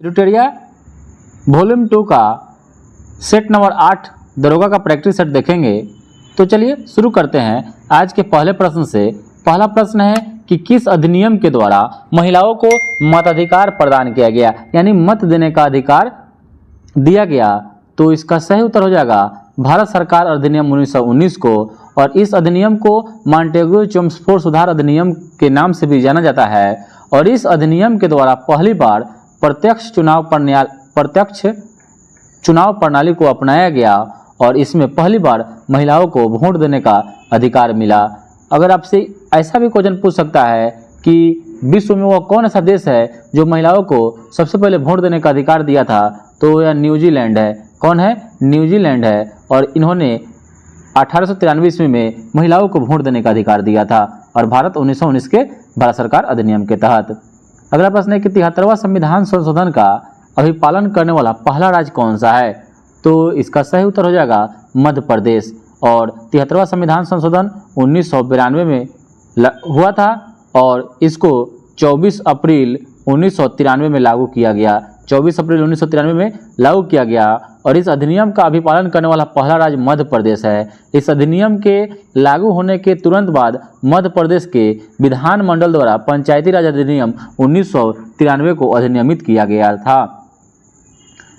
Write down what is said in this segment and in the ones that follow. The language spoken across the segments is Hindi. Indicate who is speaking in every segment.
Speaker 1: एडिटोरिया वॉल्यूम 2 का सेट नंबर 8 दरोगा का प्रैक्टिस सेट देखेंगे। तो चलिए शुरू करते हैं आज के पहले प्रश्न से। पहला प्रश्न है कि किस अधिनियम के द्वारा महिलाओं को मताधिकार प्रदान किया गया, यानी मत देने का अधिकार दिया गया। तो इसका सही उत्तर हो जाएगा भारत सरकार अधिनियम 1919 को, और इस अधिनियम को मॉन्टेग्यू चेम्सफोर्ड सुधार अधिनियम के नाम से भी जाना जाता है। और इस अधिनियम के द्वारा पहली बार प्रत्यक्ष चुनाव प्रणाली को अपनाया गया, और इसमें पहली बार महिलाओं को वोट देने का अधिकार मिला। अगर आपसे ऐसा भी क्वेश्चन पूछ सकता है कि विश्व में वह कौन ऐसा देश है जो महिलाओं को सबसे पहले वोट देने का अधिकार दिया था, तो यह न्यूजीलैंड है। कौन है? न्यूजीलैंड है। और इन्होंने 1893 ईस्वी में महिलाओं को वोट देने का अधिकार दिया था, और भारत 1919 के भारत सरकार अधिनियम के तहत। अगला प्रश्न है कि 73वां संविधान संशोधन का अभिपालन करने वाला पहला राज्य कौन सा है? तो इसका सही उत्तर हो जाएगा मध्य प्रदेश। और 73वां संविधान संशोधन 1992 में हुआ था, और इसको 24 अप्रैल 1993 में लागू किया गया। 24 अप्रैल 1993 में लागू किया गया, और इस अधिनियम का अभिपालन करने वाला पहला राज्य मध्य प्रदेश है। इस अधिनियम के लागू होने के तुरंत बाद मध्य प्रदेश के विधानमंडल द्वारा पंचायती राज अधिनियम 1993 को अधिनियमित किया गया था।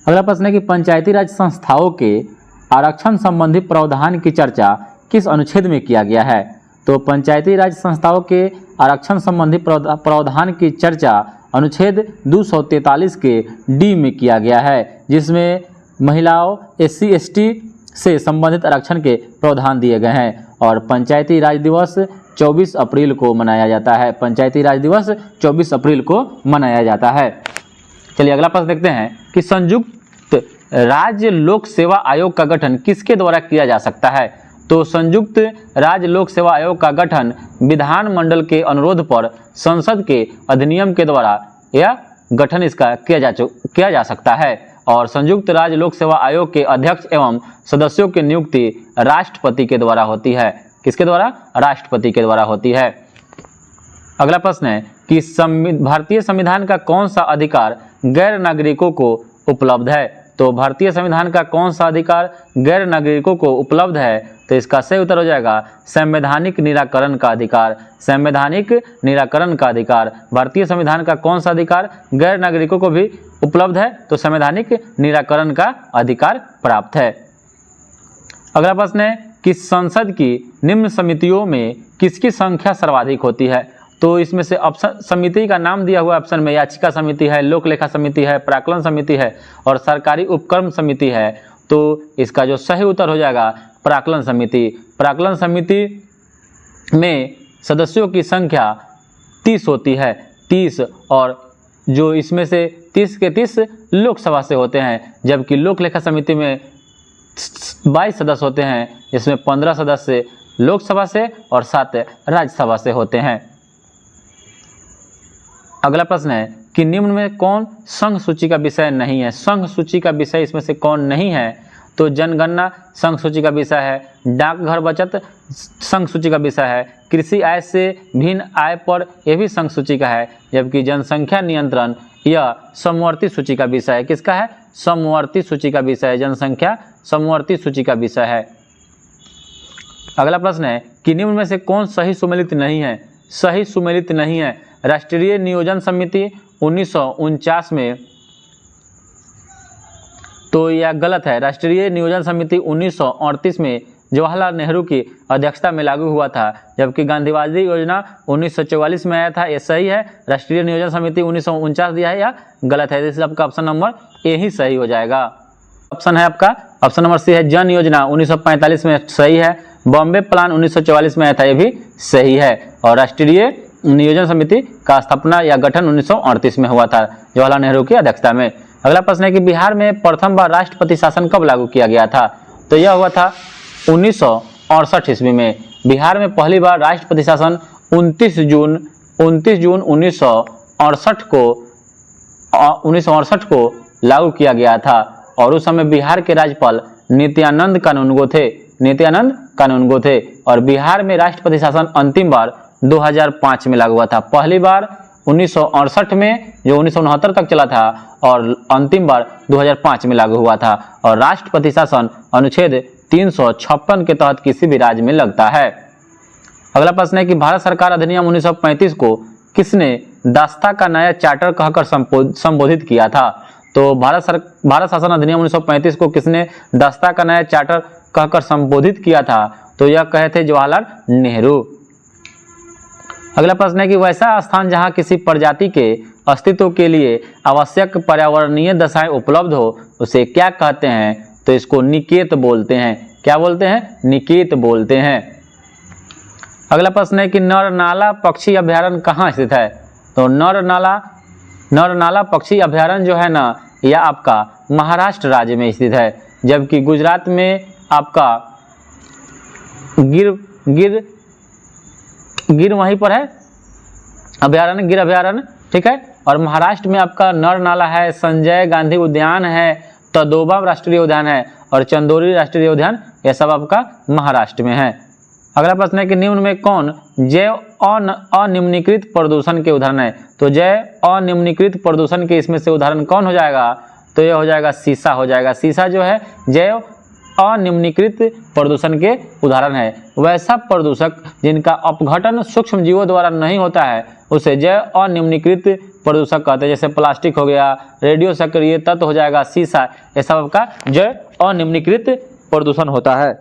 Speaker 1: अगला प्रश्न है कि पंचायती राज संस्थाओं के आरक्षण संबंधी प्रावधान की चर्चा किस अनुच्छेद में किया गया है? तो पंचायती राज संस्थाओं के आरक्षण संबंधी प्रावधान की चर्चा अनुच्छेद 243 के डी में किया गया है, जिसमें महिलाओं, SC ST से संबंधित आरक्षण के प्रावधान दिए गए हैं। और पंचायती राज दिवस 24 अप्रैल को मनाया जाता है। पंचायती राज दिवस 24 अप्रैल को मनाया जाता है। चलिए अगला प्रश्न देखते हैं कि संयुक्त राज्य लोक सेवा आयोग का गठन किसके द्वारा किया जा सकता है? तो संयुक्त राज्य लोक सेवा आयोग का गठन विधानमंडल के अनुरोध पर संसद के अधिनियम के द्वारा यह गठन इसका किया जा सकता है। और संयुक्त राज्य लोक सेवा आयोग के अध्यक्ष एवं सदस्यों की नियुक्ति राष्ट्रपति के द्वारा होती है। किसके द्वारा? राष्ट्रपति के द्वारा होती है। अगला प्रश्न है कि भारतीय संविधान का कौन सा अधिकार गैर नागरिकों को उपलब्ध है? तो भारतीय संविधान का कौन सा अधिकार गैर नागरिकों को उपलब्ध है? तो इसका सही उत्तर हो जाएगा संवैधानिक निराकरण का अधिकार। संवैधानिक निराकरण का अधिकार। भारतीय संविधान का कौन सा अधिकार गैर नागरिकों को भी उपलब्ध है? तो संवैधानिक निराकरण का अधिकार प्राप्त है। अगला प्रश्न है कि संसद की निम्न समितियों में किसकी संख्या सर्वाधिक होती है? तो इसमें से ऑप्शन समिति का नाम दिया हुआ ऑप्शन में याचिका समिति है, लोक लेखा समिति है, प्राक्कलन समिति है, और सरकारी उपक्रम समिति है। तो इसका जो सही उत्तर हो जाएगा प्राक्कलन समिति। प्राक्कलन समिति में सदस्यों की संख्या 30 होती है, 30, और जो इसमें से 30 के 30 लोकसभा से होते हैं, जबकि लोक लेखा समिति में 22 सदस्य होते हैं, इसमें 15 सदस्य लोकसभा से और 7 राज्यसभा से होते हैं। अगला प्रश्न है कि निम्न में कौन संघ सूची का विषय नहीं है? संघ सूची का विषय इसमें से कौन नहीं है? तो जनगणना संघ सूची का विषय है, डाकघर बचत संघ सूची का विषय है, कृषि आय से भिन्न आय पर यह भी संघ सूची का है, जबकि जनसंख्या नियंत्रण यह समवर्ती सूची का विषय है। किसका है? समवर्ती सूची का विषय है। जनसंख्या समवर्ती सूची का विषय है। अगला प्रश्न है कि निम्न में से कौन सही सुमेलित नहीं है? सही सुमेलित नहीं है। राष्ट्रीय नियोजन समिति 1949 में, तो यह गलत है। राष्ट्रीय नियोजन समिति 1938 में जवाहरलाल नेहरू की अध्यक्षता में लागू हुआ था, जबकि गांधीवादी योजना 1944 में आया था। यह सही है। राष्ट्रीय नियोजन समिति 1949 दिया है, यह गलत है। इसलिए आपका ऑप्शन नंबर ए ही सही हो जाएगा। ऑप्शन है आपका ऑप्शन नंबर सी है, जन योजना 1945 में सही है। बॉम्बे प्लान 1944 में आया था, यह भी सही है। और राष्ट्रीय नियोजन समिति का स्थापना या गठन 1938 में हुआ था जवाहरलाल नेहरू की अध्यक्षता में। अगला प्रश्न है कि बिहार में प्रथम बार राष्ट्रपति शासन कब लागू किया गया था? तो यह हुआ था 1968 ईस्वी में। बिहार में पहली बार राष्ट्रपति शासन 29 जून 1968 को लागू किया गया था, और उस समय बिहार के राज्यपाल नित्यानंद कानूनगो थे। और बिहार में राष्ट्रपति शासन अंतिम बार 2005 में लागू हुआ था। पहली बार 1968 में, जो 1969 तक चला था, और अंतिम बार 2005 में लागू हुआ था। और राष्ट्रपति शासन अनुच्छेद 356 के तहत किसी भी राज्य में लगता है। अगला प्रश्न है कि भारत सरकार अधिनियम 1935 को किसने दास्ता का नया चार्टर कहकर संबोधित किया था? तो भारत शासन अधिनियम 1935 को किसने दास्ता का नया चार्टर कहकर संबोधित किया था? तो यह कहे थे जवाहरलाल नेहरू। अगला प्रश्न है कि वैसा स्थान जहां किसी प्रजाति के अस्तित्व के लिए आवश्यक पर्यावरणीय दशाएं उपलब्ध हो उसे क्या कहते हैं? तो इसको निकेत बोलते हैं। क्या बोलते हैं? निकेत बोलते हैं। अगला प्रश्न है कि नरनाला पक्षी अभयारण्य कहाँ स्थित है? तो नरनाला पक्षी अभयारण्य जो है ना, यह आपका महाराष्ट्र राज्य में स्थित है, जबकि गुजरात में आपका गिर वहीं पर है अभयारण्य, गिर अभयारण्य, ठीक है। और महाराष्ट्र में आपका नरनाला है, संजय गांधी उद्यान है, तदोबा राष्ट्रीय उद्यान है और चंदोली राष्ट्रीय उद्यान, यह सब आपका महाराष्ट्र में है। अगला प्रश्न है कि निम्न में कौन जैव अनिम्नीकृत प्रदूषण के उदाहरण है? तो जैव अनिम्नीकृत प्रदूषण के इसमें से उदाहरण कौन हो जाएगा? तो यह हो जाएगा शीशा हो जाएगा। शीशा जो है जैव अनिम्नीकृत प्रदूषण के उदाहरण है। वैसा प्रदूषक जिनका अपघटन सूक्ष्म जीवों द्वारा नहीं होता है उसे जैव अनिम्नीकृत प्रदूषक कहते हैं। जैसे प्लास्टिक हो गया, रेडियो सक्रिय तत्व हो जाएगा, शीशा, यह सब आपका जैव अनिम्नीकृत प्रदूषण होता है।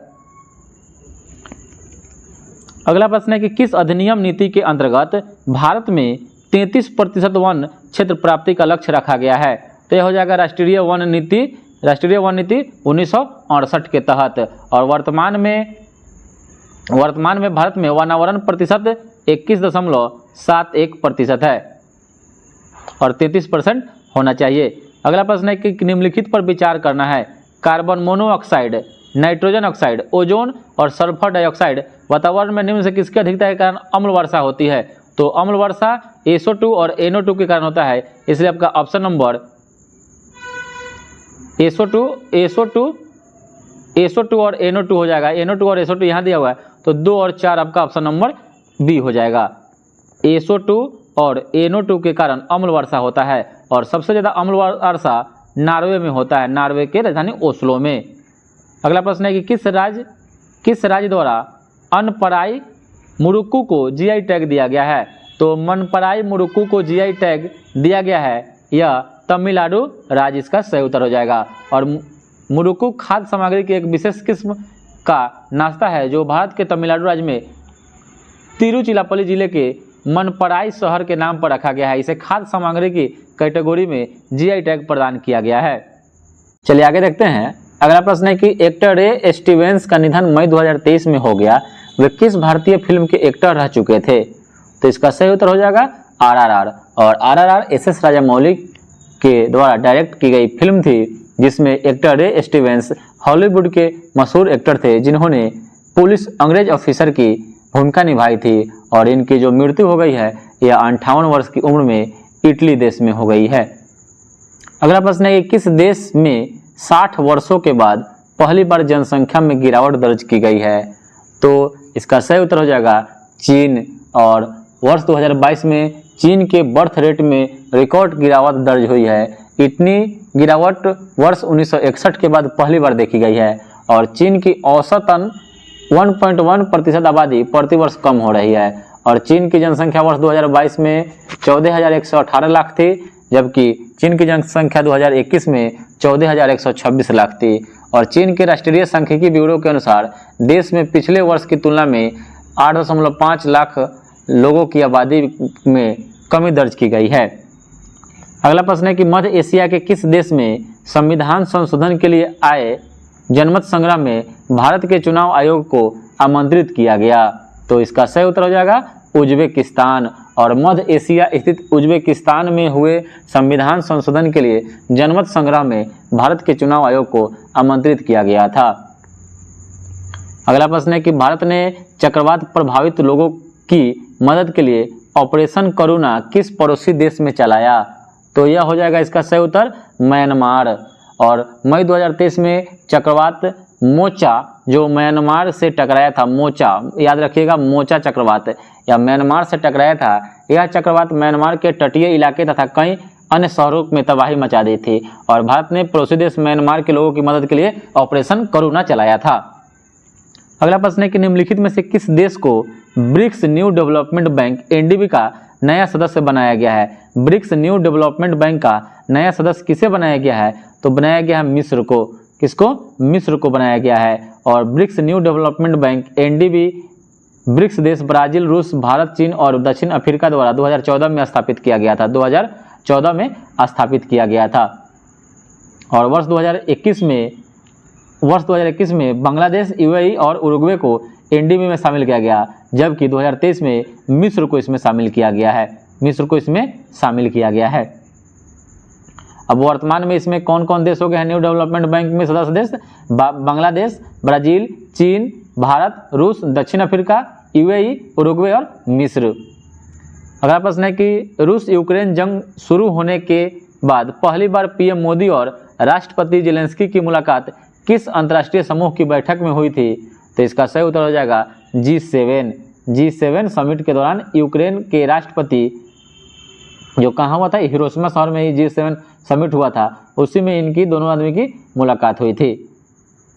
Speaker 1: अगला प्रश्न है कि किस अधिनियम नीति के अंतर्गत भारत में 33% वन क्षेत्र प्राप्ति का लक्ष्य रखा गया है? तो यह हो जाएगा राष्ट्रीय वन नीति 1968 के तहत। और वर्तमान में भारत में वनावरण प्रतिशत 21.71% है और 33% होना चाहिए। अगला प्रश्न है कि निम्नलिखित पर विचार करना है। Carbon monoxide, nitrogen oxide, ozone और सल्फर डाइऑक्साइड वातावरण में निम्न से किसकी अधिकता के कारण अम्ल वर्षा होती है? तो अम्ल वर्षा SO2 और NO2 के कारण होता है, इसलिए आपका ऑप्शन नंबर SO2 और NO2 हो जाएगा। NO2 और SO2 यहाँ दिया हुआ है, तो 2 और 4 आपका ऑप्शन नंबर बी हो जाएगा। SO2 और NO2 के कारण अम्ल वर्षा होता है और सबसे ज़्यादा अम्ल वर्षा नॉर्वे में होता है, नॉर्वे के राजधानी ओस्लो में। अगला प्रश्न है कि किस राज्य द्वारा अनपराई मुरुक्कू को GI टैग दिया गया है? तो मनपराई मुरुक्कू को GI टैग दिया गया है, यह तमिलनाडु राज्य इसका सही उत्तर हो जाएगा। और मुरुक्कू खाद्य सामग्री की एक विशेष किस्म का नाश्ता है जो भारत के तमिलनाडु राज्य में तिरुचिरापल्ली जिले के मनपराई शहर के नाम पर रखा गया है। इसे खाद्य सामग्री की कैटेगरी में GI टैग प्रदान किया गया है। चलिए आगे देखते हैं। अगला प्रश्न है कि एक्टर रे स्टीवेंस का निधन मई 2023 में हो गया। वे किस भारतीय फिल्म के एक्टर रह चुके थे? तो इसका सही उत्तर हो जाएगा RRR। और RRR SS राजामौली के द्वारा डायरेक्ट की गई फिल्म थी, जिसमें एक्टर रे स्टीवेंस हॉलीवुड के मशहूर एक्टर थे जिन्होंने पुलिस अंग्रेज ऑफिसर की भूमिका निभाई थी। और इनकी जो मृत्यु हो गई है यह 58 वर्ष की उम्र में इटली देश में हो गई है। अगला प्रश्न है कि किस देश में 60 वर्षों के बाद पहली बार जनसंख्या में गिरावट दर्ज की गई है? तो इसका सही उत्तर हो जाएगा चीन। और वर्ष 2022 में चीन के बर्थ रेट में रिकॉर्ड गिरावट दर्ज हुई है। इतनी गिरावट वर्ष 1961 के बाद पहली बार देखी गई है। और चीन की औसतन 1.1% आबादी प्रति वर्ष कम हो रही है। और चीन की जनसंख्या वर्ष 2022 में 14,118 लाख थी, जबकि चीन की जनसंख्या 2021 में 14,126 लाख थी। और चीन के राष्ट्रीय सांख्यिकी ब्यूरो के अनुसार देश में पिछले वर्ष की तुलना में 8.5 लाख लोगों की आबादी में कमी दर्ज की गई है। अगला प्रश्न है कि मध्य एशिया के किस देश में संविधान संशोधन के लिए आए जनमत संग्राम में भारत के चुनाव आयोग को आमंत्रित किया गया? तो इसका सही उत्तर हो जाएगा उज्बेकिस्तान। और मध्य एशिया स्थित उज्बेकिस्तान में हुए संविधान संशोधन के लिए जनमत संग्राम में भारत के चुनाव आयोग को आमंत्रित किया गया था। अगला प्रश्न है कि भारत ने चक्रवात प्रभावित लोगों की मदद के लिए ऑपरेशन करुणा किस पड़ोसी देश में चलाया? तो यह हो जाएगा इसका सही उत्तर म्यांमार। और मई 2023 में चक्रवात मोचा जो म्यांमार से टकराया था, मोचा याद रखिएगा, मोचा चक्रवात या म्यांमार से टकराया था, यह चक्रवात म्यांमार के तटीय इलाके तथा कई अन्य शहरों में तबाही मचा दी थी और भारत ने पड़ोसी देश म्यांमार के लोगों की मदद के लिए ऑपरेशन करुणा चलाया था। अगला प्रश्न है कि निम्नलिखित में से किस देश को BRICS new development bank NDB का नया सदस्य बनाया गया है? ब्रिक्स न्यू डेवलपमेंट बैंक का नया सदस्य किसे बनाया गया है? तो बनाया गया है मिस्र को। किसको? मिस्र को बनाया गया है। और BRICS new development bank NDB BRICS देश ब्राजील, रूस, भारत, चीन और दक्षिण अफ्रीका द्वारा 2014 में स्थापित किया गया था। 2014 में स्थापित किया गया था। और वर्ष 2021 में बांग्लादेश, यूएई और उरुग्वे को एनडीबी में शामिल किया गया, जबकि 2023 में मिस्र को इसमें शामिल किया गया है। मिस्र को इसमें शामिल किया गया है। अब वर्तमान में इसमें कौन कौन देश हो गए हैं न्यू डेवलपमेंट बैंक में सदस्य देश? बांग्लादेश, ब्राजील, चीन, भारत, रूस, दक्षिण अफ्रीका, यूएई, उरुग्वे और मिस्र। अगला प्रश्न है कि रूस यूक्रेन जंग शुरू होने के बाद पहली बार पीएम मोदी और राष्ट्रपति जेलेंस्की की मुलाकात किस अंतर्राष्ट्रीय समूह की बैठक में हुई थी? तो इसका सही उत्तर हो जाएगा G7 समिट के दौरान यूक्रेन के राष्ट्रपति, जो कहाँ हुआ था, हिरोशिमा शहर में ही G7 समिट हुआ था, उसी में इनकी दोनों आदमी की मुलाकात हुई थी।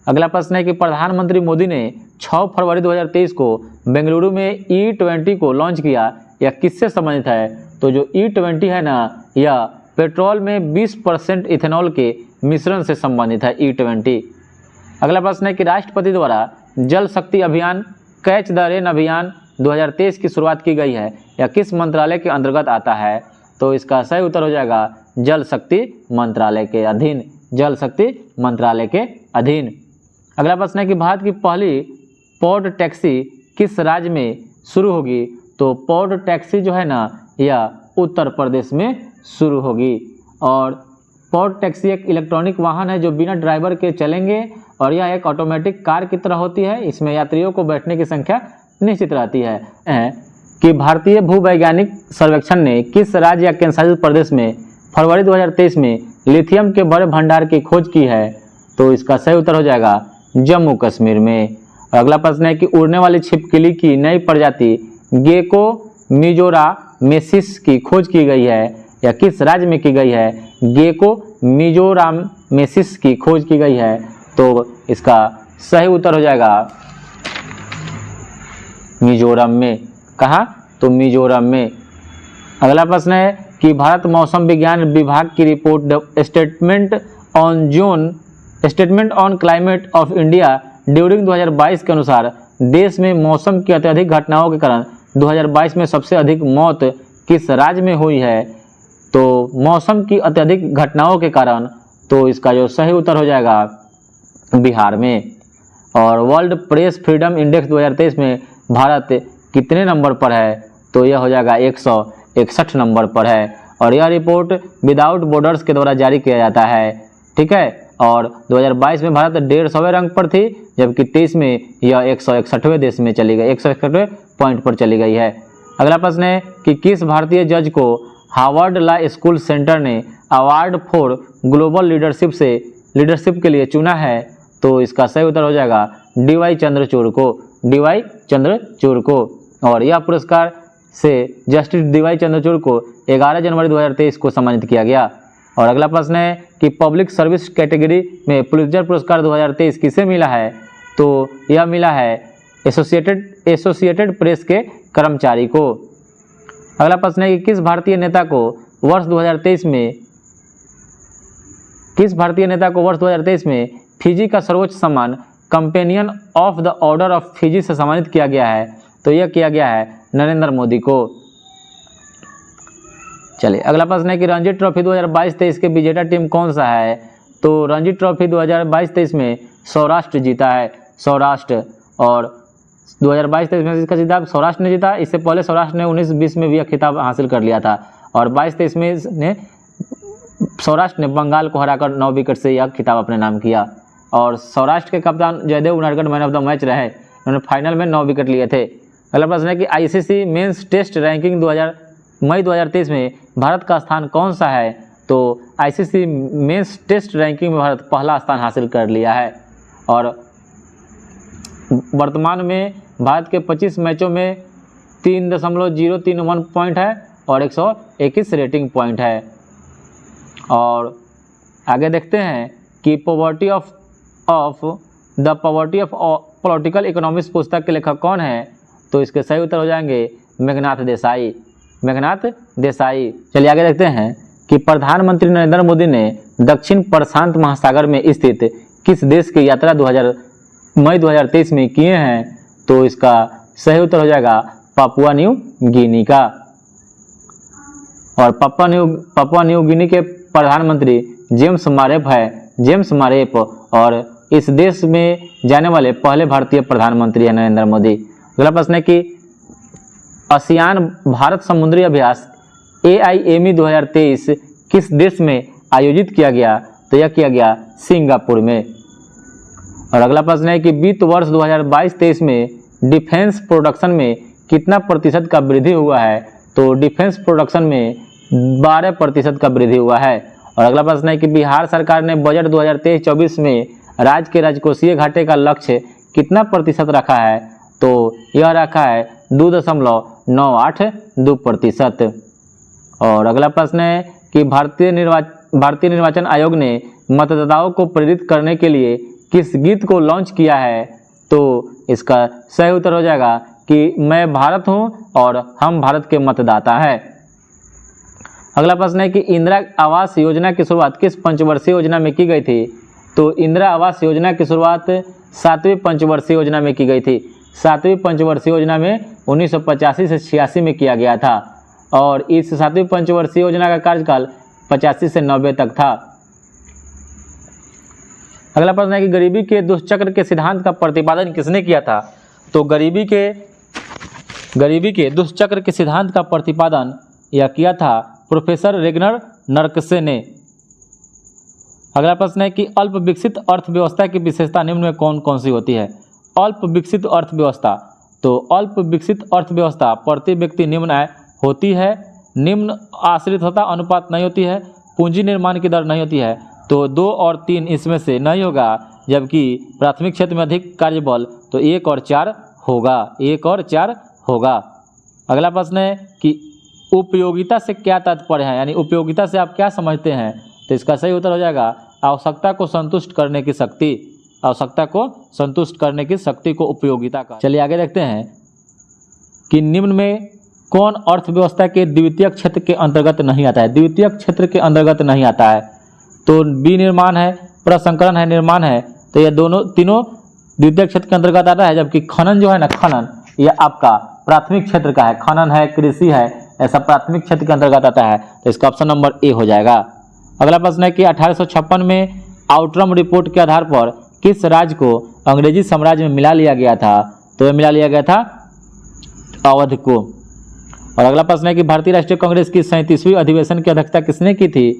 Speaker 1: अगला प्रश्न है कि प्रधानमंत्री मोदी ने 6 फरवरी 2023 को बेंगलुरु में E20 को लॉन्च किया, यह किससे संबंधित है? तो जो E20 है ना, यह पेट्रोल में 20% इथेनॉल के मिश्रण से संबंधित है E20। अगला प्रश्न है कि राष्ट्रपति द्वारा जल शक्ति अभियान कैच द रेन अभियान 2023 की शुरुआत की गई है, यह किस मंत्रालय के अंतर्गत आता है? तो इसका सही उत्तर हो जाएगा जल शक्ति मंत्रालय के अधीन। जल शक्ति मंत्रालय के अधीन। अगला प्रश्न है कि भारत की पहली पॉड टैक्सी किस राज्य में शुरू होगी? तो पॉड टैक्सी जो है ना, यह उत्तर प्रदेश में शुरू होगी। और पॉड टैक्सी एक इलेक्ट्रॉनिक वाहन है जो बिना ड्राइवर के चलेंगे और यह एक ऑटोमेटिक कार की तरह होती है। इसमें यात्रियों को बैठने की संख्या निश्चित रहती है। कि भारतीय भूवैज्ञानिक सर्वेक्षण ने किस राज्य या केंद्रशासित प्रदेश में फरवरी 2023 में लिथियम के बड़े भंडार की खोज की है? तो इसका सही उत्तर हो जाएगा जम्मू कश्मीर में। अगला प्रश्न है कि उड़ने वाली छिपकली की नई प्रजाति गेको मिजोरामेसिस की खोज की गई है, या किस राज्य में की गई है? गेको मिजोरामेसिस की खोज की गई है। तो इसका सही उत्तर हो जाएगा मिजोरम में। कहाँ? तो मिजोरम में। अगला प्रश्न है कि भारत मौसम विज्ञान विभाग की report statement on climate of India during 2022 के अनुसार देश में मौसम की अत्यधिक घटनाओं के कारण 2022 में सबसे अधिक मौत किस राज्य में हुई है? तो मौसम की अत्यधिक घटनाओं के कारण, तो इसका जो सही उत्तर हो जाएगा बिहार में। और वर्ल्ड प्रेस फ्रीडम इंडेक्स 2023 में भारत कितने नंबर पर है? तो यह हो जाएगा 161 नंबर पर है। और यह रिपोर्ट विदाउट बॉर्डर्स के द्वारा जारी किया जाता है। ठीक है। और 2022 में भारत 150वें रैंक पर थी, जबकि 23 में यह 161वें देश में चली गई, 161वें पॉइंट पर चली गई है। अगला प्रश्न है कि किस भारतीय जज को हार्वर्ड लॉ स्कूल सेंटर ने अवार्ड फॉर ग्लोबल लीडरशिप के लिए चुना है? तो इसका सही उत्तर हो जाएगा डी.वाई. चंद्रचूड़ को। और यह पुरस्कार से जस्टिस डी.वाई. चंद्रचूड़ को 11 जनवरी 2023 को सम्मानित किया गया। और अगला प्रश्न है कि पब्लिक सर्विस कैटेगरी में पुलित्जर पुरस्कार 2023 किसे मिला है? तो यह मिला है एसोसिएटेड प्रेस के कर्मचारी को। अगला प्रश्न है कि किस भारतीय नेता को वर्ष 2023 में फिजी का सर्वोच्च सम्मान companion of the order of Fiji से सम्मानित किया गया है? तो यह किया गया है नरेंद्र मोदी को। चलिए अगला प्रश्न है कि रणजी ट्रॉफी 2022-23 के विजेता टीम कौन सा है? तो रणजी ट्रॉफी 2022-23 में सौराष्ट्र जीता है, सौराष्ट्र। और 2022-23 में इसका खिताब सौराष्ट्र ने जीता। इससे पहले सौराष्ट्र ने 19-20 में भी यह खिताब हासिल कर लिया था। और 22-23 में सौराष्ट्र ने बंगाल को हराकर 9 विकेट से यह खिताब अपने नाम किया। और सौराष्ट्र के कप्तान Jaydev Unadkat man of the match रहे, उन्होंने फाइनल में 9 विकेट लिए थे। अगला प्रश्न है कि आईसीसी मेंस टेस्ट रैंकिंग मई 2023 में भारत का स्थान कौन सा है? तो आईसीसी मेंस टेस्ट रैंकिंग में भारत पहला स्थान हासिल कर लिया है। और वर्तमान में भारत के 25 मैचों में 3.031 पॉइंट है और 121 रेटिंग पॉइंट है। और आगे देखते हैं कि poverty of the poverty of political economics पुस्तक के लेखक कौन है, तो इसके सही उत्तर हो जाएंगे मेघनाथ देसाई। मेघनाथ देसाई। चलिए आगे देखते हैं कि प्रधानमंत्री नरेंद्र मोदी ने दक्षिण प्रशांत महासागर में स्थित किस देश की यात्रा मई 2023 में किए हैं, तो इसका सही उत्तर हो जाएगा पापुआ न्यू गिनी का। और पापुआ न्यू गिनी के प्रधानमंत्री जेम्स मारेप है, जेम्स मारेप, और इस देश में जाने वाले पहले भारतीय प्रधानमंत्री है नरेंद्र मोदी। अगला प्रश्न है कि आसियान भारत समुद्री अभ्यास AIME 2023 किस देश में आयोजित किया गया, तो यह किया गया सिंगापुर में। और अगला प्रश्न है कि वित्त वर्ष 2022-23 में डिफेंस प्रोडक्शन में कितना प्रतिशत का वृद्धि हुआ है, तो डिफेंस प्रोडक्शन में 12% का वृद्धि हुआ है। और अगला प्रश्न है कि बिहार सरकार ने बजट 2023-24 में राज्य के राजकोषीय घाटे का लक्ष्य कितना प्रतिशत रखा है, तो यह रखा है 2.982%। और अगला प्रश्न है कि भारतीय निर्वाचन आयोग ने मतदाताओं को प्रेरित करने के लिए किस गीत को लॉन्च किया है, तो इसका सही उत्तर हो जाएगा कि मैं भारत हूं और हम भारत के मतदाता हैं। अगला प्रश्न है कि इंदिरा आवास योजना की शुरुआत किस पंचवर्षीय योजना में की गई थी, तो इंदिरा आवास योजना की शुरुआत 7वीं पंचवर्षीय योजना में की गई थी। 7वीं पंचवर्षीय योजना में 1985 से 86 में किया गया था और इस 7वीं पंचवर्षीय योजना का कार्यकाल 85 से 90 तक था। अगला प्रश्न है कि गरीबी के दुष्चक्र के सिद्धांत का प्रतिपादन किसने किया था, तो गरीबी के दुष्चक्र के सिद्धांत का प्रतिपादन यह किया था प्रोफेसर रेगनर नर्कसे ने। अगला प्रश्न है कि अल्प विकसित अर्थव्यवस्था की विशेषता निम्न में कौन कौन सी होती है। अल्प विकसित अर्थव्यवस्था, तो अल्प विकसित अर्थव्यवस्था प्रति व्यक्ति निम्न आय होती है, निम्न आश्रितता अनुपात नहीं होती है, पूंजी निर्माण की दर नहीं होती है, तो 2 और 3 इसमें से नहीं होगा, जबकि प्राथमिक क्षेत्र में अधिक कार्यबल तो 1 और 4 होगा, 1 और 4 होगा। अगला प्रश्न है कि उपयोगिता से क्या तात्पर्य है, यानी उपयोगिता से आप क्या समझते हैं, तो इसका सही उत्तर हो जाएगा आवश्यकता को संतुष्ट करने की शक्ति। आवश्यकता को संतुष्ट करने की शक्ति को उपयोगिता का। चलिए आगे देखते हैं कि निम्न में कौन अर्थव्यवस्था के द्वितीयक क्षेत्र के अंतर्गत नहीं आता है। द्वितीयक क्षेत्र के अंतर्गत नहीं आता है, तो विनिर्माण है, प्रसंस्करण है, निर्माण है, तो ये तीनों द्वितीयक क्षेत्र के अंतर्गत आता है, जबकि खनन जो है ना, खनन ये आपका प्राथमिक क्षेत्र का है। खनन है, कृषि है, ऐसा प्राथमिक क्षेत्र के अंतर्गत आता है, तो इसका ऑप्शन नंबर ए हो जाएगा। अगला प्रश्न है कि 1856 में आउटरम रिपोर्ट के आधार पर किस राज्य को अंग्रेजी साम्राज्य में मिला लिया गया था, तो यह मिला लिया गया था अवध को। और अगला प्रश्न है कि भारतीय राष्ट्रीय कांग्रेस की 37वीं अधिवेशन की अध्यक्षता किसने की थी,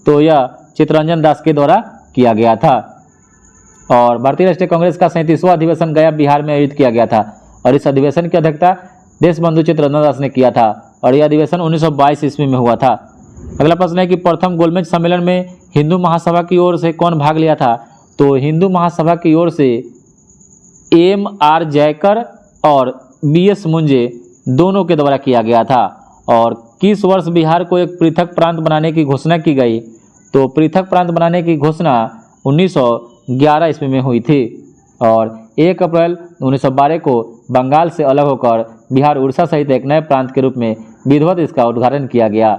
Speaker 1: तो यह चित्तरंजन दास के द्वारा किया गया था। और भारतीय राष्ट्रीय कांग्रेस का 37वां अधिवेशन गया बिहार में आयोजित किया गया था और इस अधिवेशन की अध्यक्षता देशबंधु चित्तरंजन दास ने किया था और यह अधिवेशन 1922 ईस्वी में हुआ था। अगला प्रश्न है कि प्रथम गोलमेज सम्मेलन में हिंदू महासभा की ओर से कौन भाग लिया था, तो हिंदू महासभा की ओर से M.R. जयकर और B.S. मुंजे दोनों के द्वारा किया गया था। और किस वर्ष बिहार को एक पृथक प्रांत बनाने की घोषणा की गई, तो पृथक प्रांत बनाने की घोषणा 1911 ईस्वी में हुई थी और 1 अप्रैल 1912 को बंगाल से अलग होकर बिहार उड़ीसा सहित एक नए प्रांत के रूप में विधिवत इसका उद्घाटन किया गया।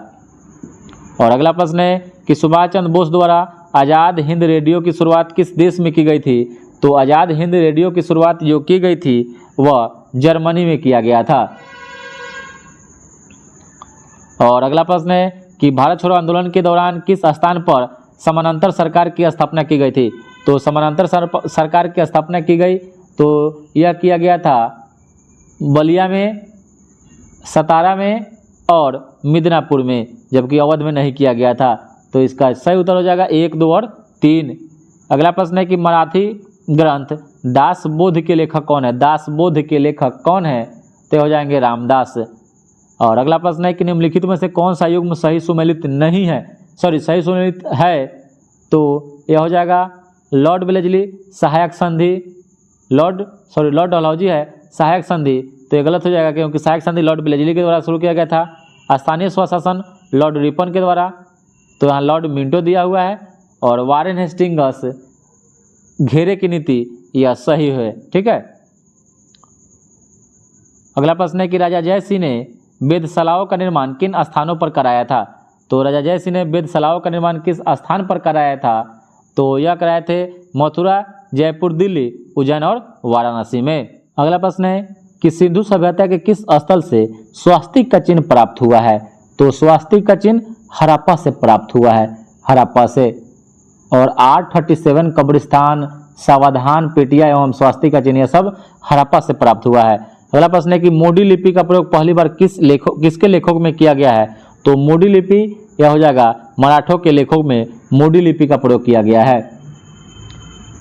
Speaker 1: और अगला प्रश्न है कि सुभाष चंद्र बोस द्वारा आज़ाद हिंद रेडियो की शुरुआत किस देश में की गई थी, तो आज़ाद हिंद रेडियो की शुरुआत जो की गई थी वह जर्मनी में किया गया था। और अगला प्रश्न है कि भारत छोड़ो आंदोलन के दौरान किस स्थान पर समानांतर सरकार की स्थापना की गई थी, तो समानांतर सरकार की स्थापना की गई तो यह किया गया था बलिया में, सतारा में और मिदनापुर में, जबकि अवध में नहीं किया गया था। तो इसका सही उत्तर हो जाएगा 1, 2 और 3। अगला प्रश्न है कि मराठी ग्रंथ दासबोध के लेखक कौन है। दासबोध के लेखक कौन है, तो हो जाएंगे रामदास। और अगला प्रश्न है कि निम्नलिखित में से कौन सा युग्म सही सुमेलित नहीं है, सही सुमेलित है, तो यह हो जाएगा लॉर्ड वेलेस्ली सहायक संधि, लॉर्ड डलहौजी है सहायक संधि, तो ये गलत हो जाएगा, क्योंकि सहायक संधि लॉर्ड ब्लेजली के द्वारा शुरू किया गया था। स्थानीय स्वशासन लॉर्ड रिपन के द्वारा, तो यहाँ लॉर्ड मिंटो दिया हुआ है। और वारेन हेस्टिंग्स घेरे की नीति, यह सही है। ठीक है। अगला प्रश्न है कि राजा जय सिंह ने वेधशालाओं का निर्माण किन स्थानों पर कराया था। तो राजा जय सिंह ने वेधशालाओं का निर्माण किस स्थान पर कराया था, तो यह कराए थे मथुरा, जयपुर, दिल्ली, उज्जैन और वाराणसी में। अगला प्रश्न है कि सिंधु सभ्यता के किस स्थल से स्वास्तिक का चिन्ह प्राप्त हुआ है। तो स्वास्तिक का चिन्ह हड़प्पा से प्राप्त हुआ है, हड़प्पा से। और 837 कब्रिस्तान, सावधान पेटिया एवं स्वास्तिक का चिन्ह, यह सब हड़प्पा से प्राप्त हुआ है। अगला प्रश्न है कि मोडी लिपि का प्रयोग पहली बार किसके लेखों में किया गया है। तो मोडी लिपि यह हो जाएगा मराठों के लेखों में मोडी लिपि का प्रयोग किया गया है।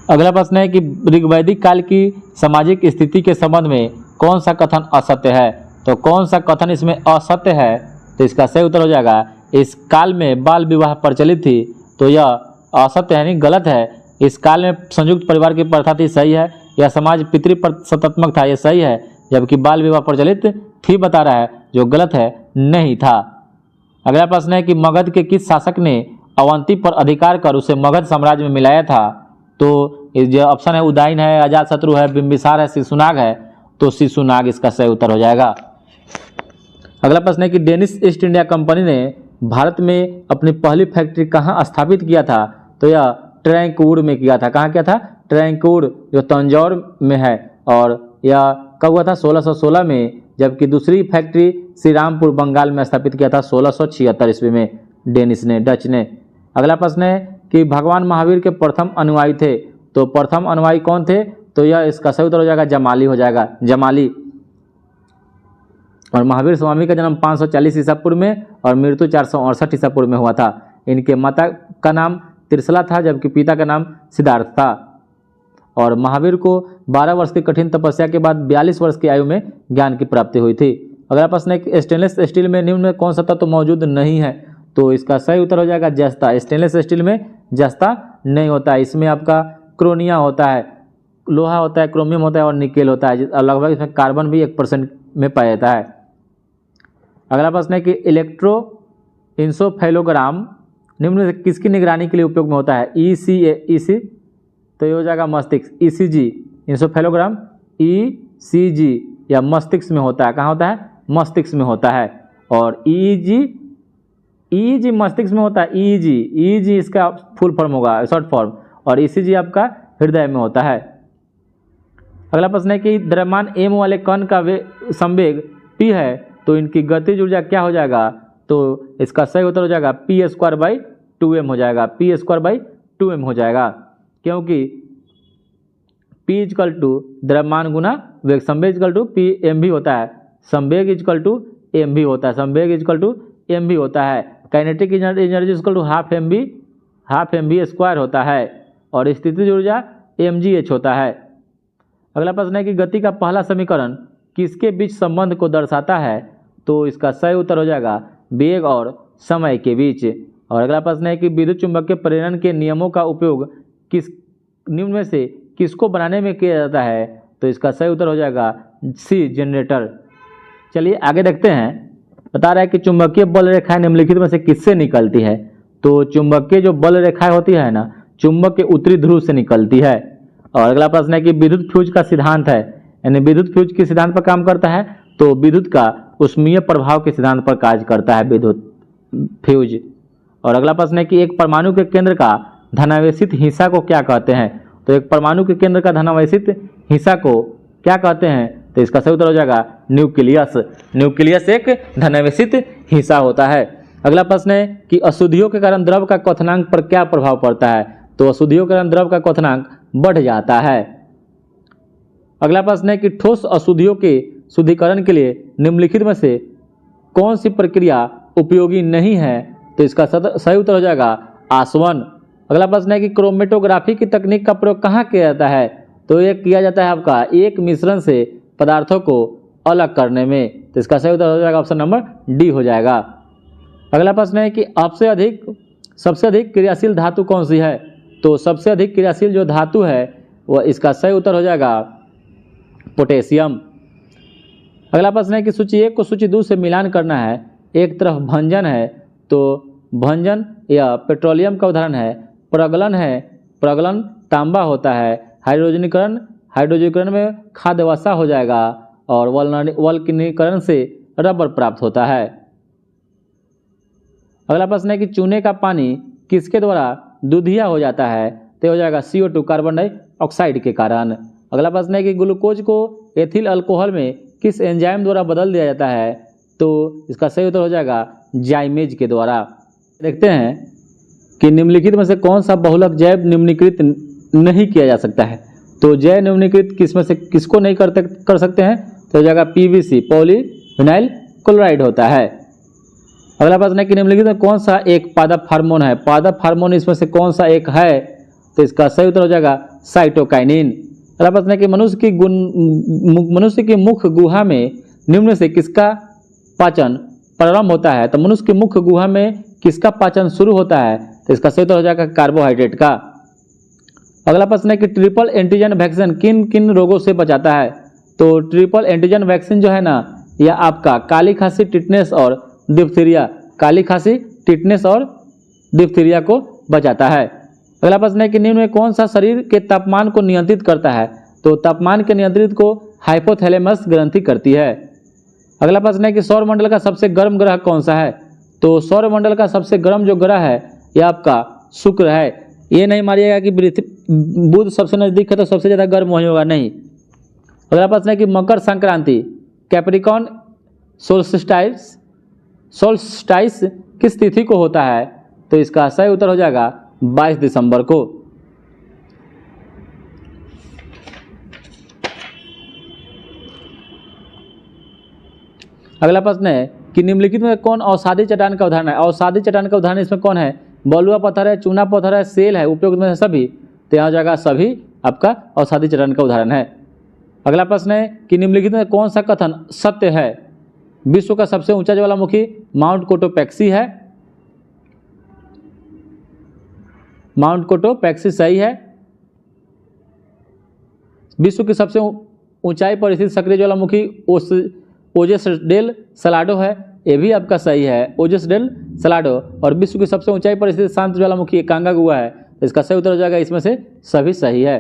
Speaker 1: अगला प्रश्न है कि ऋग्वैदिक काल की सामाजिक स्थिति के संबंध में कौन सा कथन असत्य है। तो कौन सा कथन इसमें असत्य है, तो इसका सही उत्तर हो जाएगा इस काल में बाल विवाह प्रचलित थी, तो यह असत्य है, नहीं गलत है। इस काल में संयुक्त परिवार की प्रथा थी, सही है। यह समाज पितृसत्तात्मक था, यह सही है। जबकि बाल विवाह प्रचलित थी बता रहा है, जो गलत है, नहीं था। अगला प्रश्न है कि मगध के किस शासक ने अवंती पर अधिकार कर उसे मगध साम्राज्य में मिलाया था। तो जो ऑप्शन है उदयन है, अजातशत्रु है, बिंबिसार है, शिशुनाग है। तो शिशुनाग इसका सही उत्तर हो जाएगा। अगला प्रश्न है कि डेनिश ईस्ट इंडिया कंपनी ने भारत में अपनी पहली फैक्ट्री कहाँ स्थापित किया था। तो यह ट्रैंकूर में किया था। कहाँ किया था? ट्रैंकूर, जो तंजौर में है। और यह कब हुआ था? 1616 में। जबकि दूसरी फैक्ट्री श्रीरामपुर बंगाल में स्थापित किया था 1676 ईस्वी में डेनिश ने, डच ने। अगला प्रश्न है कि भगवान महावीर के प्रथम अनुयायी थे। तो प्रथम अनुयायी कौन थे? तो यह इसका सही उत्तर हो जाएगा जमाली हो जाएगा, जमाली। और महावीर स्वामी का जन्म 540 ईसा पूर्व में और मृत्यु 468 ईसा पूर्व में हुआ था। इनके माता का नाम त्रिशला था, जबकि पिता का नाम सिद्धार्थ था। और महावीर को 12 वर्ष की कठिन तपस्या के बाद 42 वर्ष की आयु में ज्ञान की प्राप्ति हुई थी। अगला प्रश्न है कि स्टेनलेस स्टील में निम्न में कौन सा तत्व मौजूद नहीं है। तो इसका सही उत्तर हो जाएगा जस्ता। स्टेनलेस स्टील में जस्ता नहीं होता है। इसमें आपका क्रोनिया होता है, लोहा होता है, क्रोमियम होता है और निकेल होता है। लगभग इसमें कार्बन भी 1% में पाया जाता है। अगला प्रश्न है कि इलेक्ट्रोइंसोफेलोग्राम निम्न से किसकी निगरानी के लिए उपयोग में होता है। ECG, तो ये हो जाएगा मस्तिष्क। ECG इंसोफेलोग्राम ECG या मस्तिष्क में होता है। कहाँ होता है? मस्तिष्क में होता है। और EEG मस्तिष्क में होता है। EEG इसका फुल फॉर्म होगा, शॉर्ट फॉर्म। और ECG आपका हृदय में होता है। अगला प्रश्न है कि द्रव्यमान M वाले कण का संवेग P है, तो इनकी गतिज ऊर्जा क्या हो जाएगा। तो इसका सही उत्तर हो जाएगा P²/2m हो जाएगा, P²/2m हो जाएगा। क्योंकि P = द्रव्यमान गुना वेग, संवेग = Pmv होता है, संवेग = mv होता है, संवेग = mv होता है। काइनेटिक एनर्जी = हाफ mv² होता है। और स्थितिज ऊर्जा mgh होता है। अगला प्रश्न है कि गति का पहला समीकरण किसके बीच संबंध को दर्शाता है। तो इसका सही उत्तर हो जाएगा वेग और समय के बीच। और अगला प्रश्न है कि विद्युत चुंबकीय प्रेरण के नियमों का उपयोग किस निम्न में से किसको बनाने में किया जाता है। तो इसका सही उत्तर हो जाएगा C, जनरेटर। चलिए आगे देखते हैं। बता रहा है कि चुंबकीय बल रेखाएं निम्नलिखित में से किससे निकलती है। तो चुंबकीय जो बल रेखाएं होती है ना, चुंबक के उत्तरी ध्रुव से निकलती है। और अगला प्रश्न है कि विद्युत फ्यूज का सिद्धांत है, यानी विद्युत फ्यूज किस सिद्धांत पर काम करता है। तो विद्युत का ऊष्मीय प्रभाव के सिद्धांत पर कार्य करता है विद्युत फ्यूज। और अगला प्रश्न है कि एक परमाणु के केंद्र का धनावेशित हिस्सा को क्या कहते हैं। तो एक परमाणु के केंद्र का धनावेशित हिस्सा को क्या कहते हैं। तो इसका सही उत्तर हो जाएगा न्यूक्लियस। न्यूक्लियस एक धनावेशित हिस्सा होता है। अगला प्रश्न है कि अशुद्धियों के कारण द्रव का क्वथनांक पर क्या प्रभाव पड़ता है। तो अशुद्धियों के कारण द्रव का क्वथनांक बढ़ जाता है। अगला प्रश्न है कि ठोस अशुद्धियों के शुद्धिकरण के लिए निम्नलिखित में से कौन सी प्रक्रिया उपयोगी नहीं है। तो इसका सही उत्तर हो जाएगा आसवन। अगला प्रश्न है कि क्रोमेटोग्राफी की तकनीक का प्रयोग कहाँ किया जाता है। तो ये किया जाता है आपका एक मिश्रण से पदार्थों को अलग करने में। तो इसका सही उत्तर हो जाएगा ऑप्शन नंबर D हो जाएगा। अगला प्रश्न है कि सबसे अधिक क्रियाशील धातु कौन सी है। तो सबसे अधिक क्रियाशील जो धातु है वह, इसका सही उत्तर हो जाएगा पोटेशियम। अगला प्रश्न है कि सूची 1 को सूची 2 से मिलान करना है। एक तरफ भंजन है तो भंजन या पेट्रोलियम का उदाहरण है। प्रगलन है, प्रगलन तांबा होता है। हाइड्रोजनीकरण, हाइड्रोजनीकरण में खाद्य वसा हो जाएगा। और वल्कनीकरण से रबर प्राप्त होता है। अगला प्रश्न है कि चूने का पानी किसके द्वारा दूधिया हो जाता है? तो हो जाएगा CO2 कार्बन डाइऑक्साइड के कारण। अगला प्रश्न है कि ग्लूकोज को एथिल अल्कोहल में किस एंजाइम द्वारा बदल दिया जाता है? तो इसका सही उत्तर हो जाएगा जाइमेज के द्वारा। देखते हैं कि निम्नलिखित में से कौन सा बहुलक जैव निम्नीकृत नहीं किया जा सकता है? तो जैव निम्नीकृत किसमें से किसको नहीं कर सकते हैं? तो हो जाएगा PVC, पॉलीविनाइल क्लोराइड होता है। अगला प्रश्न है कि निम्नलिखित में कौन सा एक पादप हार्मोन है? पादप हार्मोन इसमें से कौन सा एक है? तो इसका सही उत्तर हो जाएगा साइटोकाइनिन। अगला प्रश्न है कि मनुष्य की मुख गुहा में निम्न से किसका पाचन प्रारंभ होता है? तो मनुष्य की मुख गुहा में किसका पाचन शुरू होता है? तो इसका सही उत्तर हो जाएगा कार्बोहाइड्रेट का। अगला प्रश्न है कि ट्रिपल एंटीजन वैक्सीन किन किन रोगों से बचाता है? तो ट्रिपल एंटीजन वैक्सीन जो है ना, यह आपका काली खांसी, टिटनेस और डिप्थीरिया, काली खांसी, टिटनेस और डिप्थीरिया को बचाता है। अगला प्रश्न है कि निम्न में कौन सा शरीर के तापमान को नियंत्रित करता है? तो तापमान के नियंत्रित को हाइपोथैलेमस ग्रंथि करती है। अगला प्रश्न है कि सौरमंडल का सबसे गर्म ग्रह कौन सा है? तो सौरमंडल का सबसे गर्म जो ग्रह है यह आपका शुक्र है। ये नहीं मानिएगा कि बुध सबसे नजदीक है तो सबसे ज़्यादा गर्म वही होगा, नहीं। अगला प्रश्न है कि मकर संक्रांति, कैप्रिकॉर्न सोल्स्टाइस किस तिथि को होता है? तो इसका सही उत्तर हो जाएगा 22 दिसंबर को। अगला प्रश्न है कि निम्नलिखित में कौन अवसादी चट्टान का उदाहरण है? अवसादी चट्टान का उदाहरण इसमें कौन है? बलुआ पत्थर है, चूना पत्थर है, सेल है, उपयुक्त में से सभी। तो यहाँ जाएगा सभी आपका अवसादी चट्टान का उदाहरण है। अगला प्रश्न है कि निम्नलिखित में कौन सा कथन सत्य है? विश्व का सबसे ऊंचा ज्वालामुखी माउंट कोटोपैक्सी है। माउंट कोटोपैक्सी सही है। विश्व की सबसे ऊंचाई पर स्थित सक्रिय ज्वालामुखी ओजेस डेल सलाडो है, ये भी आपका सही है, ओजेस डेल सलाडो। और विश्व की सबसे ऊंचाई पर स्थित शांत ज्वालामुखी कांगागुआ है। इसका सही उत्तर हो जाएगा इसमें से सभी सही है।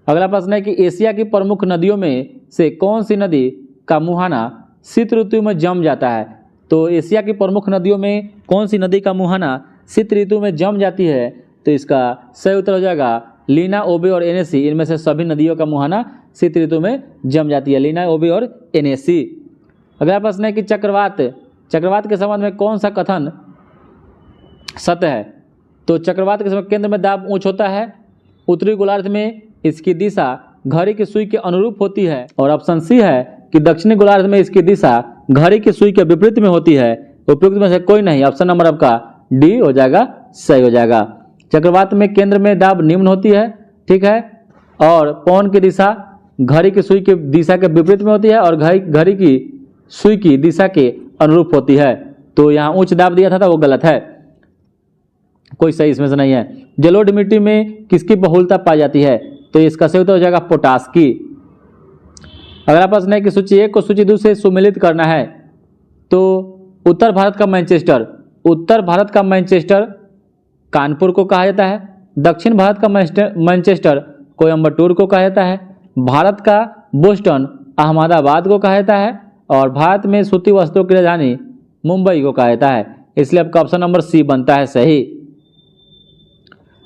Speaker 1: अगला प्रश्न है कि एशिया की प्रमुख नदियों में से कौन सी नदी का मुहाना शीत ऋतु में जम जाता है? तो एशिया की प्रमुख नदियों में कौन सी नदी का मुहाना शीत ऋतु में जम जाती है? तो इसका सही उत्तर हो जाएगा लीना, ओबे और एनएसी। इनमें से सभी नदियों का मुहाना शीत ऋतु में जम जाती है, लीना, ओबे और एनएसी। अगला प्रश्न है कि चक्रवात के संबंध में कौन सा कथन सत्य है? तो चक्रवात के समय केंद्र में दाब उच्च होता है, उत्तरी गोलार्ध में इसकी दिशा घड़ी की सुई के अनुरूप होती है। और ऑप्शन सी है कि दक्षिणी गोलार्ध में इसकी दिशा घड़ी की सुई के विपरीत में होती है। उपयुक्त में से कोई नहीं, ऑप्शन नंबर आपका डी हो जाएगा, सही हो जाएगा। चक्रवात में केंद्र में दाब निम्न होती है, ठीक है, और पवन की दिशा घड़ी की सुई की दिशा के विपरीत में होती है और घड़ी की सुई की दिशा के अनुरूप होती है। तो यहाँ उच्च दाब दिया था वो गलत है, कोई सही इसमें से नहीं है। जलोढ़ मिट्टी में किसकी बहुलता पाई जाती है? तो इसका सही उत्तर हो जाएगा पोटास की। अगला प्रश्न है कि सूची 1 को सूची 2 से सुमेलित करना है। तो उत्तर भारत का मैनचेस्टर कानपुर को कहा जाता है। दक्षिण भारत का मैनचेस्टर कोयम्बटूर को कहा जाता है। भारत का बोस्टन अहमदाबाद को कहा जाता है। और भारत में सूती वस्त्रों की राजधानी मुंबई को कहा जाता है। इसलिए आपका ऑप्शन नंबर सी बनता है सही।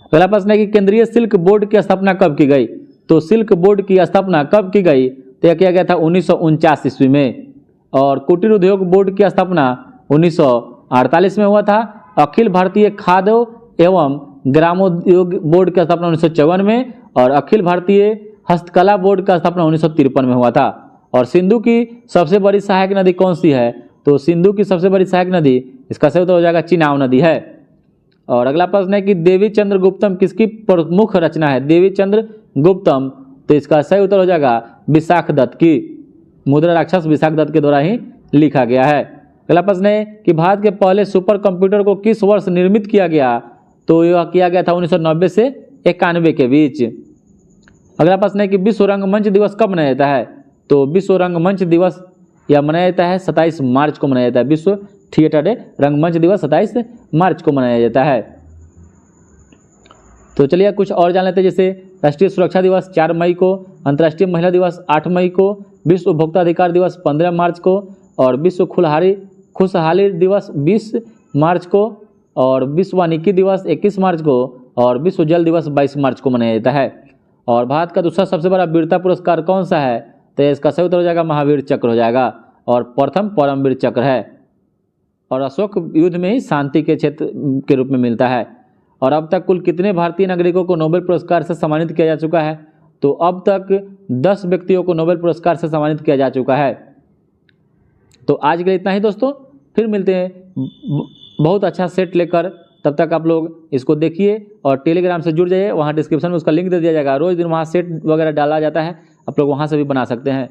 Speaker 1: अगला प्रश्न है कि केंद्रीय सिल्क बोर्ड की स्थापना कब की गई? तो सिल्क बोर्ड की स्थापना कब की गई? तो यह किया गया था 1949 ईस्वी में। और कुटीर उद्योग बोर्ड की स्थापना 1948 में हुआ था। अखिल भारतीय खाद्य एवं ग्रामोद्योग बोर्ड की स्थापना 1954 में। और अखिल भारतीय हस्तकला बोर्ड का स्थापना 1953 में हुआ था। और सिंधु की सबसे बड़ी सहायक नदी कौन सी है? तो सिंधु की सबसे बड़ी सहायक नदी, इसका सही उत्तर हो जाएगा चिनाब नदी है। और अगला प्रश्न है कि देवी चंद्र गुप्तम किसकी प्रमुख रचना है? देवी चंद्र गुप्तम, तो इसका सही उत्तर हो जाएगा विशाख दत्त की। मुद्रा राक्षस विशाख दत्त के द्वारा ही लिखा गया है। अगला प्रश्न है कि भारत के पहले सुपर कंप्यूटर को किस वर्ष निर्मित किया गया? तो यह किया गया था 1990 से 91 के बीच। अगला प्रश्न है कि विश्व रंगमंच दिवस कब मनाया जाता है? तो विश्व रंगमंच दिवस यह मनाया जाता है 27 मार्च को मनाया जाता है। विश्व थिएटर डे रंगमंच दिवस 27 मार्च को मनाया जाता है। तो चलिए कुछ और जान लेते हैं, जैसे राष्ट्रीय सुरक्षा दिवस 4 मई को, अंतर्राष्ट्रीय महिला दिवस 8 मई को, विश्व उपभोक्ता अधिकार दिवस 15 मार्च को, और विश्व खुशहाली दिवस 20 मार्च को, और विश्व वानिकी दिवस 21 मार्च को, और विश्व जल दिवस 22 मार्च को मनाया जाता है। और भारत का दूसरा सबसे बड़ा वीरता पुरस्कार कौन सा है? तो इसका सही उत्तर हो जाएगा महावीर चक्र हो जाएगा, और प्रथम परमवीर चक्र है, और अशोक युद्ध में ही शांति के क्षेत्र के रूप में मिलता है। और अब तक कुल कितने भारतीय नागरिकों को नोबेल पुरस्कार से सम्मानित किया जा चुका है? तो अब तक 10 व्यक्तियों को नोबेल पुरस्कार से सम्मानित किया जा चुका है। तो आज के लिए इतना ही दोस्तों, फिर मिलते हैं बहुत अच्छा सेट लेकर। तब तक आप लोग इसको देखिए और टेलीग्राम से जुड़ जाइए, वहाँ डिस्क्रिप्शन में उसका लिंक दे दिया जाएगा। रोज़ दिन वहाँ सेट वगैरह डाला जाता है, आप लोग वहाँ से भी बना सकते हैं।